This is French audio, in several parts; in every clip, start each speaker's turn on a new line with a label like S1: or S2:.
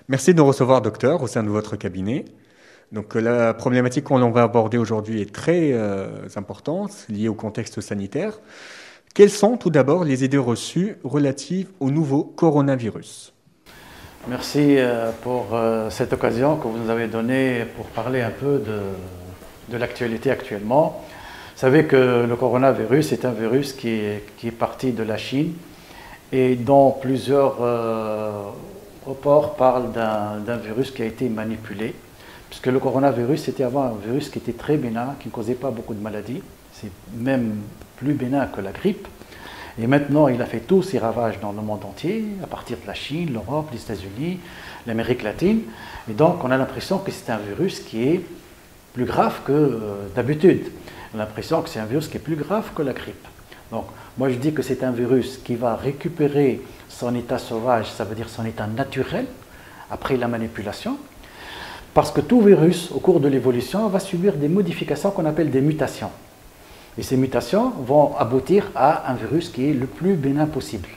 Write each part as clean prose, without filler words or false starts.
S1: Merci de nous recevoir, docteur, au sein de votre cabinet. Donc, la problématique qu'on va aborder aujourd'hui est très importante, liée au contexte sanitaire. Quelles sont tout d'abord les idées reçues relatives au nouveau coronavirus?
S2: Merci pour cette occasion que vous nous avez donnée pour parler un peu de l'actualité actuellement. Vous savez que le coronavirus est un virus qui est parti de la Chine et dont plusieurs reports parlent d'un virus qui a été manipulé. Puisque le coronavirus, c'était avant un virus qui était très bénin, qui ne causait pas beaucoup de maladies. C'est même plus bénin que la grippe. Et maintenant, il a fait tous ses ravages dans le monde entier, à partir de la Chine, l'Europe, les États-Unis, l'Amérique latine. Et donc, on a l'impression que c'est un virus qui est plus grave que d'habitude. On a l'impression que c'est un virus qui est plus grave que la grippe. Donc, moi, je dis que c'est un virus qui va récupérer son état sauvage, ça veut dire son état naturel, après la manipulation. Parce que tout virus, au cours de l'évolution, va subir des modifications qu'on appelle des mutations. Et ces mutations vont aboutir à un virus qui est le plus bénin possible.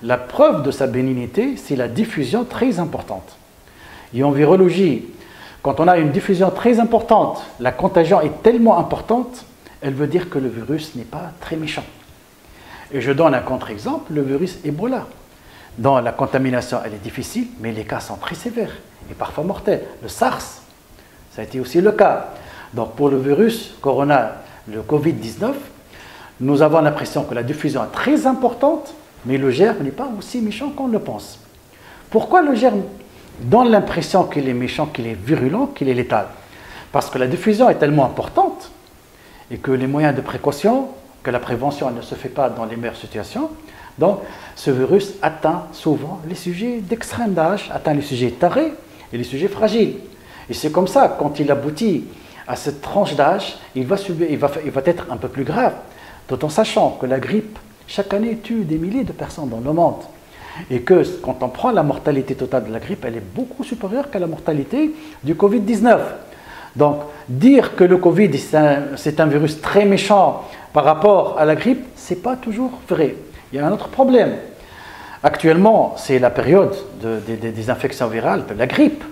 S2: La preuve de sa bénignité, c'est la diffusion très importante. Et en virologie, quand on a une diffusion très importante, la contagion est tellement importante, elle veut dire que le virus n'est pas très méchant. Et je donne un contre-exemple, le virus Ebola. Dans la contamination, elle est difficile, mais les cas sont très sévères et parfois mortels. Le SARS, ça a été aussi le cas. Donc pour le virus corona, le Covid-19, nous avons l'impression que la diffusion est très importante, mais le germe n'est pas aussi méchant qu'on le pense. Pourquoi le germe donne l'impression qu'il est méchant, qu'il est virulent, qu'il est létal? Parce que la diffusion est tellement importante et que les moyens de précaution, que la prévention elle ne se fait pas dans les meilleures situations. Donc, ce virus atteint souvent les sujets d'extrême d'âge, atteint les sujets tarés et les sujets fragiles. Et c'est comme ça, quand il aboutit à cette tranche d'âge, il va être un peu plus grave, tout en sachant que la grippe, chaque année, tue des milliers de personnes dans le monde. Et que quand on prend la mortalité totale de la grippe, elle est beaucoup supérieure qu'à la mortalité du Covid-19. Donc, dire que le Covid, c'est un virus très méchant par rapport à la grippe, ce n'est pas toujours vrai. Il y a un autre problème. Actuellement, c'est la période des infections virales, de la grippe.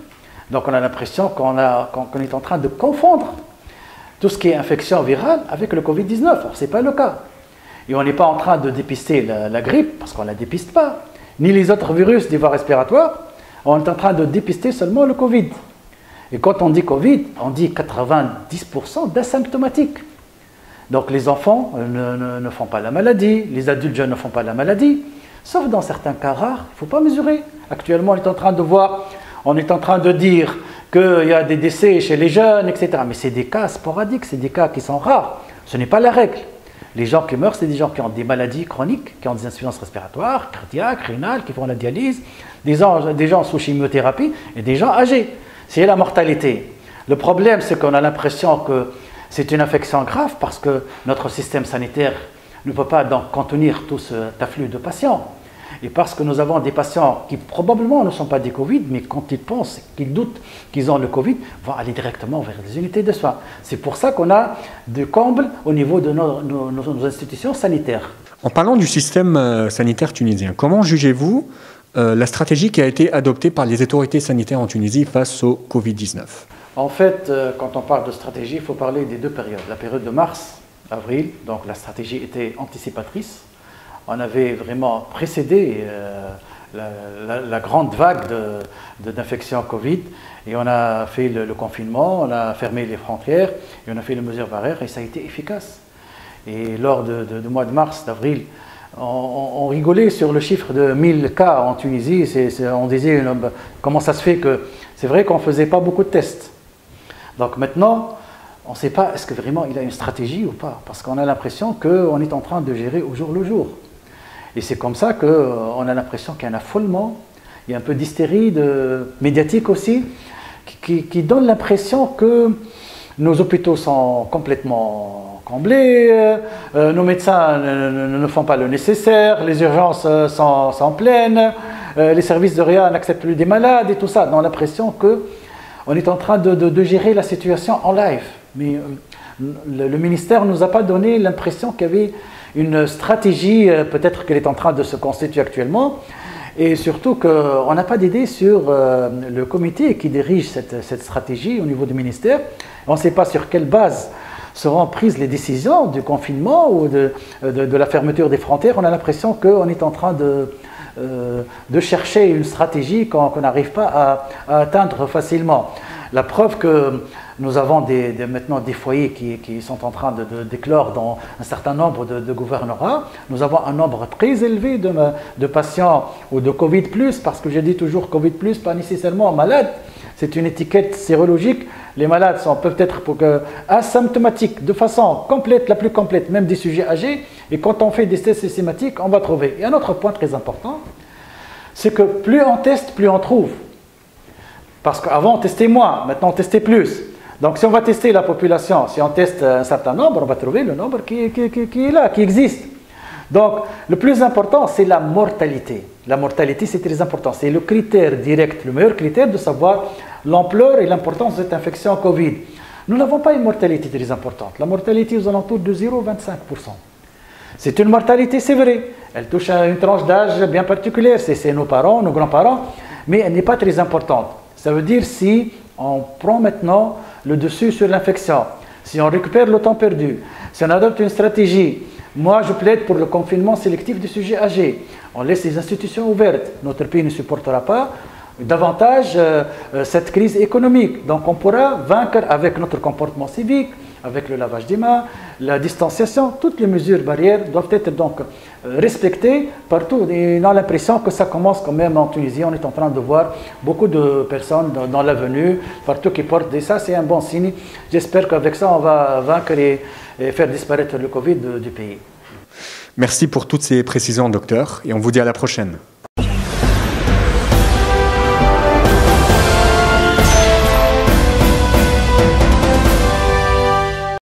S2: Donc on a l'impression qu'on est en train de confondre tout ce qui est infection virale avec le Covid-19. Or, ce n'est pas le cas. Et on n'est pas en train de dépister la grippe, parce qu'on ne la dépiste pas, ni les autres virus des voies respiratoires. On est en train de dépister seulement le Covid. Et quand on dit Covid, on dit 90% d'asymptomatiques. Donc les enfants ne font pas la maladie, les adultes jeunes ne font pas la maladie, sauf dans certains cas rares, il ne faut pas mesurer. Actuellement, on est en train de dire qu'il y a des décès chez les jeunes, etc. Mais c'est des cas sporadiques, c'est des cas qui sont rares. Ce n'est pas la règle. Les gens qui meurent, c'est des gens qui ont des maladies chroniques, qui ont des insuffisances respiratoires, cardiaques, rénales, qui font la dialyse, des gens sous chimiothérapie et des gens âgés. C'est la mortalité. Le problème, c'est qu'on a l'impression que c'est une infection grave parce que notre système sanitaire ne peut pas donc contenir tout cet afflux de patients. Et parce que nous avons des patients qui probablement ne sont pas des Covid, mais quand ils pensent, qu'ils doutent qu'ils ont le Covid, vont aller directement vers les unités de soins. C'est pour ça qu'on a des combles au niveau de nos institutions sanitaires.
S1: En parlant du système sanitaire tunisien, comment jugez-vous la stratégie qui a été adoptée par les autorités sanitaires en Tunisie face au Covid-19?
S2: En fait, quand on parle de stratégie, il faut parler des deux périodes. La période de mars, avril, donc la stratégie était anticipatrice. On avait vraiment précédé la grande vague d'infection Covid et on a fait le confinement, on a fermé les frontières et on a fait les mesures barrières et ça a été efficace. Et lors du mois de mars, d'avril, on rigolait sur le chiffre de 1000 cas en Tunisie. On disait comment ça se fait que c'est vrai qu'on ne faisait pas beaucoup de tests. Donc maintenant, on ne sait pas est-ce que vraiment il a une stratégie ou pas, parce qu'on a l'impression qu'on est en train de gérer au jour le jour. Et c'est comme ça qu'on a l'impression qu'il y a un affolement, il y a un peu d'hystérie médiatique aussi, qui donne l'impression que nos hôpitaux sont complètement comblés, nos médecins ne font pas le nécessaire, les urgences sont pleines, les services de réa n'acceptent plus des malades et tout ça. On a l'impression qu'on est en train de gérer la situation en live. Mais le ministère ne nous a pas donné l'impression qu'il y avait une stratégie, peut-être qu'elle est en train de se constituer actuellement. Et surtout qu'on n'a pas d'idée sur le comité qui dirige cette stratégie au niveau du ministère. On ne sait pas sur quelle base seront prises les décisions du confinement ou de la fermeture des frontières. On a l'impression qu'on est en train de chercher une stratégie qu'on n'arrive pas à atteindre facilement. La preuve que nous avons maintenant des foyers qui sont en train d'éclore dans un certain nombre de gouvernorats. Nous avons un nombre très élevé de patients ou de Covid+, parce que je dis toujours Covid+, pas nécessairement malades. C'est une étiquette sérologique. Les malades peuvent être asymptomatiques de façon complète, la plus complète, même des sujets âgés. Et quand on fait des tests systématiques, on va trouver. Et un autre point très important, c'est que plus on teste, plus on trouve. Parce qu'avant, on testait moins, maintenant on testait plus. Donc si on va tester la population, si on teste un certain nombre, on va trouver le nombre qui est là, qui existe. Donc le plus important, c'est la mortalité. La mortalité, c'est très important. C'est le critère direct, le meilleur critère de savoir l'ampleur et l'importance de cette infection Covid. Nous n'avons pas une mortalité très importante. La mortalité est aux alentours de 0,25%. C'est une mortalité, c'est vrai. Elle touche à une tranche d'âge bien particulière. C'est nos parents, nos grands-parents, mais elle n'est pas très importante. Ça veut dire si on prend maintenant le dessus sur l'infection, si on récupère le temps perdu, si on adopte une stratégie, moi je plaide pour le confinement sélectif des sujets âgés. On laisse les institutions ouvertes. Notre pays ne supportera pas davantage cette crise économique. Donc on pourra vaincre avec notre comportement civique, avec le lavage des mains, la distanciation. Toutes les mesures barrières doivent être donc respectées partout. Et on a l'impression que ça commence quand même en Tunisie. On est en train de voir beaucoup de personnes dans l'avenue, partout qui portent des... Ça, c'est un bon signe. J'espère qu'avec ça, on va vaincre et faire disparaître le Covid du pays.
S1: Merci pour toutes ces précisions, docteur, et on vous dit à la prochaine.